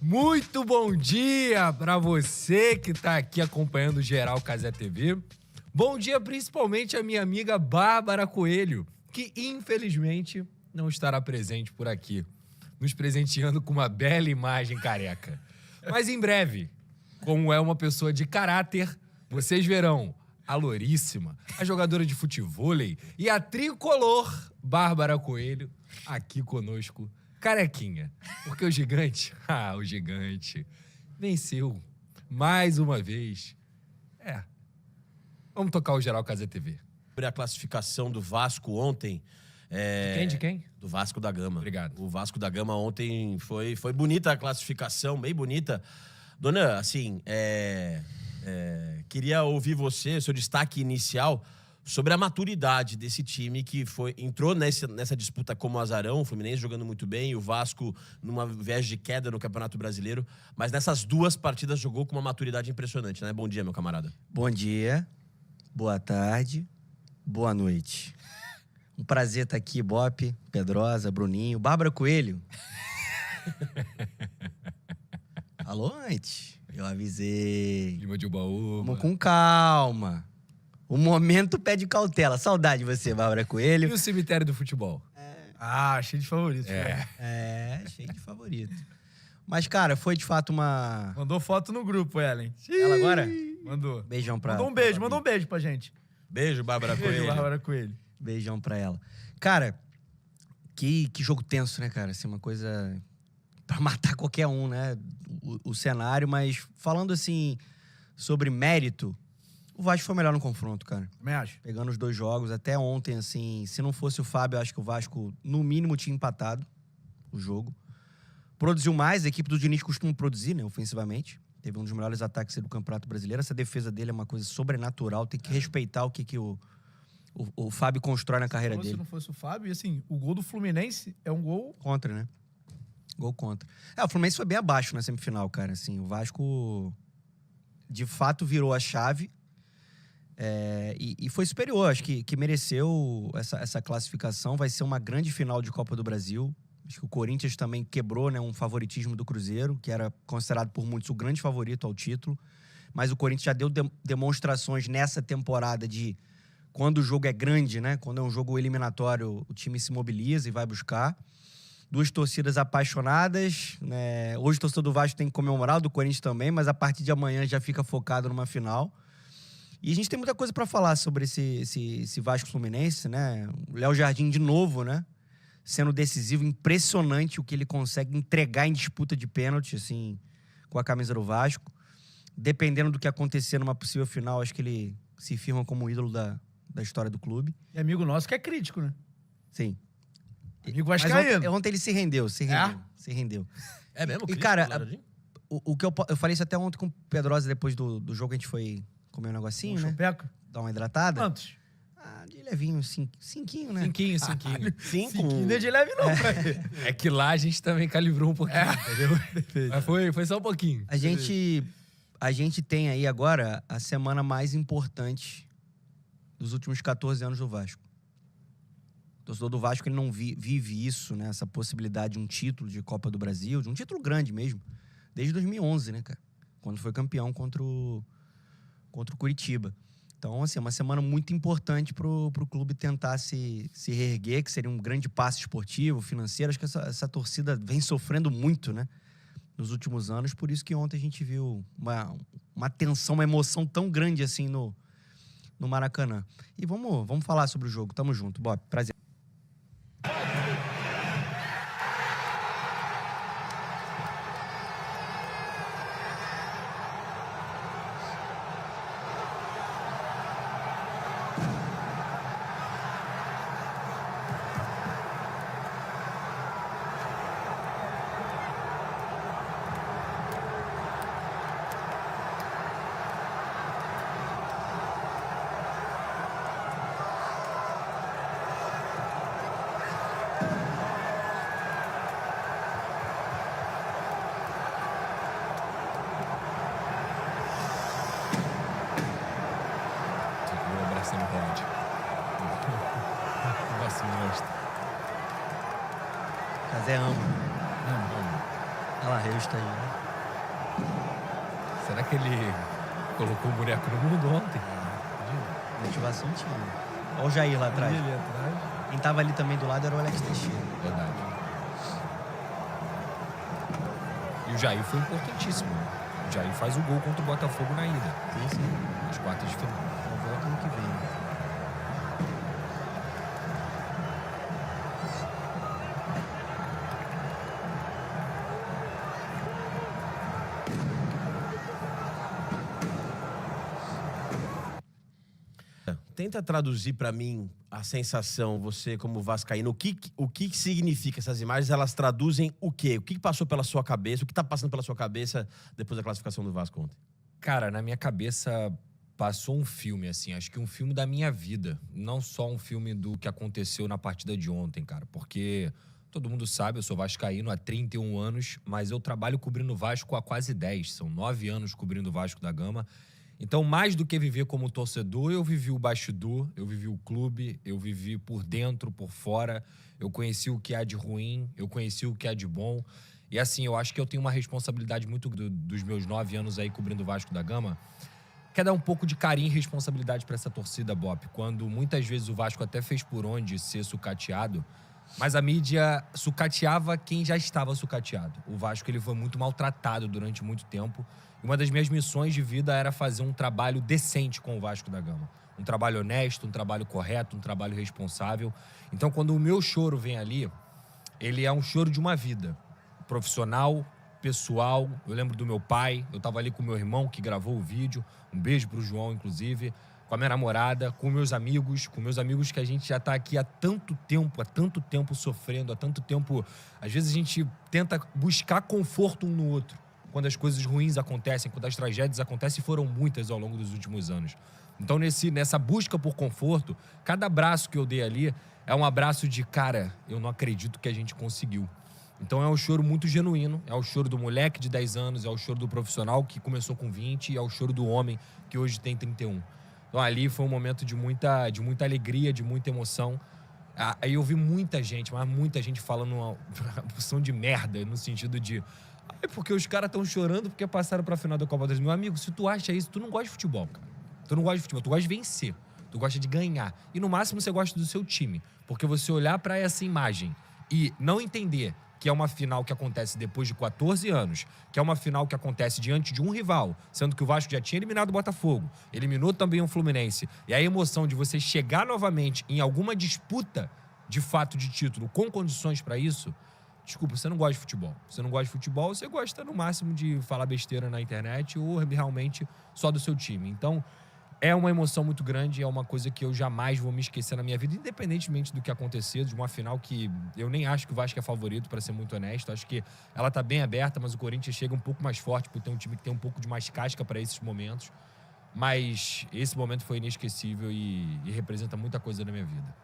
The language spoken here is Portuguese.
Muito bom dia para você que tá aqui acompanhando o Geral Cazé TV. Bom dia principalmente a minha amiga Bárbara Coelho, que infelizmente não estará presente por aqui, nos presenteando com uma bela imagem careca. Mas em breve, como é uma pessoa de caráter, vocês verão a louríssima, a jogadora de futevôlei e a tricolor Bárbara Coelho aqui conosco, carequinha. Porque o gigante, o gigante, venceu mais uma vez. Vamos tocar o Geral Cazé TV. Sobre a classificação do Vasco ontem... De quem? Do Vasco da Gama. Obrigado. O Vasco da Gama ontem foi bonita a classificação, bem bonita. Dona, assim, queria ouvir você, seu destaque inicial, sobre a maturidade desse time que entrou nessa disputa como azarão, o Fluminense jogando muito bem, o Vasco numa viés de queda no Campeonato Brasileiro, mas nessas duas partidas jogou com uma maturidade impressionante, né? Bom dia, meu camarada. Bom dia, boa tarde, boa noite. Um prazer estar aqui, Bop, Pedrosa, Bruninho, Bárbara Coelho. Falou antes, eu avisei. Lima de Ubaúba. Vamos com calma. O momento pede cautela. Saudade de você, Bárbara E Coelho. o cemitério do futebol? Cheio de favoritos. Cheio de favorito. Mas, cara, foi de fato uma... Mandou foto no grupo, Ellen. Ela agora? Mandou. Beijão pra... Mandou um beijo pra gente. Beijo, Bárbara Beijo, Coelho. Bárbara Coelho. Beijão pra ela. Cara, que jogo tenso, né, cara? Assim, uma coisa pra matar qualquer um, né? O cenário, mas falando assim sobre mérito, o Vasco foi melhor no confronto, cara. Também acho. Pegando os dois jogos, até ontem, assim, se não fosse o Fábio, eu acho que o Vasco, no mínimo, tinha empatado o jogo. Produziu mais, a equipe do Diniz costuma produzir, né, ofensivamente. Teve um dos melhores ataques do Campeonato Brasileiro. Essa defesa dele é uma coisa sobrenatural, tem que respeitar o que o Fábio constrói na carreira dele. Se não fosse o Fábio, e assim, o gol do Fluminense é um gol... Contra, né? Gol contra. O Fluminense foi bem abaixo na semifinal, cara. Assim, o Vasco, de fato, virou a chave e foi superior. Acho que mereceu essa classificação. Vai ser uma grande final de Copa do Brasil. Acho que o Corinthians também quebrou, né, um favoritismo do Cruzeiro, que era considerado por muitos o grande favorito ao título. Mas o Corinthians já deu demonstrações nessa temporada de... Quando o jogo é grande, né? Quando é um jogo eliminatório, o time se mobiliza e vai buscar. Duas torcidas apaixonadas, né? Hoje o torcedor do Vasco tem que comemorar, o do Corinthians também, mas a partir de amanhã já fica focado numa final. E a gente tem muita coisa para falar sobre esse Vasco Fluminense, né? O Léo Jardim de novo, né? Sendo decisivo, impressionante o que ele consegue entregar em disputa de pênalti, assim, com a camisa do Vasco. Dependendo do que acontecer numa possível final, acho que ele se firma como ídolo da história do clube. E amigo nosso que é crítico, né? Sim. Amigo vascaíno. Mas ontem ele se rendeu. Se rendeu. É mesmo? E, cara, o que eu falei isso até ontem com o Pedrosa, depois do jogo que a gente foi comer um negocinho, né? Chupeco. Dar uma hidratada. Quantos? De levinho, cinquinho, né? Cinquinho. Cinquinho de leve não, pai. É que lá a gente também calibrou um pouquinho, entendeu? Mas foi só um pouquinho. A gente tem aí agora a semana mais importante dos últimos 14 anos do Vasco. O torcedor do Vasco ele não vive isso, né? Essa possibilidade de um título de Copa do Brasil, de um título grande mesmo, desde 2011, né, cara? Quando foi campeão contra o Curitiba. Então, assim, é uma semana muito importante pro clube tentar se reerguer, que seria um grande passo esportivo, financeiro. Acho que essa torcida vem sofrendo muito, né? Nos últimos anos. Por isso que ontem a gente viu uma tensão, uma emoção tão grande assim no Maracanã. E vamos falar sobre o jogo. Tamo junto. Bob, prazer. Você não pode. Vacina. Casé ama. Ela Paulista aí. Será que ele colocou o boneco no mundo ontem? Motivação tinha. Olha o Jair lá atrás. Ali atrás. Quem tava ali também do lado era o Alex Teixeira. Verdade. E o Jair foi importantíssimo. O Jair faz o gol contra o Botafogo na ida. Sim, sim. Nas quartas de final. Volta ano que vem. Tenta traduzir pra mim a sensação, você como vascaíno, o que significa essas imagens? Elas traduzem o quê? O que passou pela sua cabeça? O que tá passando pela sua cabeça depois da classificação do Vasco ontem? Cara, na minha cabeça passou um filme, assim, acho que um filme da minha vida. Não só um filme do que aconteceu na partida de ontem, cara. Porque todo mundo sabe, eu sou vascaíno há 31 anos, mas eu trabalho cobrindo o Vasco há quase 10. São 9 anos cobrindo o Vasco da Gama. Então, mais do que viver como torcedor, eu vivi o bastidor, eu vivi o clube, eu vivi por dentro, por fora. Eu conheci o que há de ruim, eu conheci o que há de bom. E assim, eu acho que eu tenho uma responsabilidade muito dos meus 9 anos aí cobrindo o Vasco da Gama. Quer dar um pouco de carinho e responsabilidade para essa torcida, Bop. Quando muitas vezes o Vasco até fez por onde ser sucateado, mas a mídia sucateava quem já estava sucateado. O Vasco ele foi muito maltratado durante muito tempo. E uma das minhas missões de vida era fazer um trabalho decente com o Vasco da Gama. Um trabalho honesto, um trabalho correto, um trabalho responsável. Então, quando o meu choro vem ali, ele é um choro de uma vida. Profissional, pessoal. Eu lembro do meu pai, eu estava ali com o meu irmão que gravou o vídeo. Um beijo pro João, inclusive. Com a minha namorada, com meus amigos que a gente já tá aqui há tanto tempo sofrendo, há tanto tempo. Às vezes a gente tenta buscar conforto um no outro. Quando as coisas ruins acontecem, quando as tragédias acontecem, foram muitas ao longo dos últimos anos. Então, nessa busca por conforto, cada abraço que eu dei ali é um abraço de, cara, eu não acredito que a gente conseguiu. Então é um choro muito genuíno, é o choro do moleque de 10 anos, é o choro do profissional que começou com 20 e é o choro do homem que hoje tem 31. Então ali foi um momento de muita alegria, de muita emoção. Aí eu vi muita gente, mas muita gente falando uma porção de merda, no sentido de... É porque os caras estão chorando porque passaram pra final da Copa do Brasil. Meu amigo, se tu acha isso, tu não gosta de futebol, cara. Tu não gosta de futebol, tu gosta de vencer. Tu gosta de ganhar. E no máximo você gosta do seu time. Porque você olhar pra essa imagem e não entender que é uma final que acontece depois de 14 anos, que é uma final que acontece diante de um rival, sendo que o Vasco já tinha eliminado o Botafogo, eliminou também o Fluminense, e a emoção de você chegar novamente em alguma disputa de fato de título com condições pra isso, desculpa, você não gosta de futebol. Você não gosta de futebol, você gosta no máximo de falar besteira na internet ou realmente só do seu time. Então, é uma emoção muito grande, é uma coisa que eu jamais vou me esquecer na minha vida, independentemente do que acontecer, de uma final que eu nem acho que o Vasco é favorito, para ser muito honesto. Acho que ela tá bem aberta, mas o Corinthians chega um pouco mais forte por ter um time que tem um pouco de mais casca para esses momentos. Mas esse momento foi inesquecível e representa muita coisa na minha vida.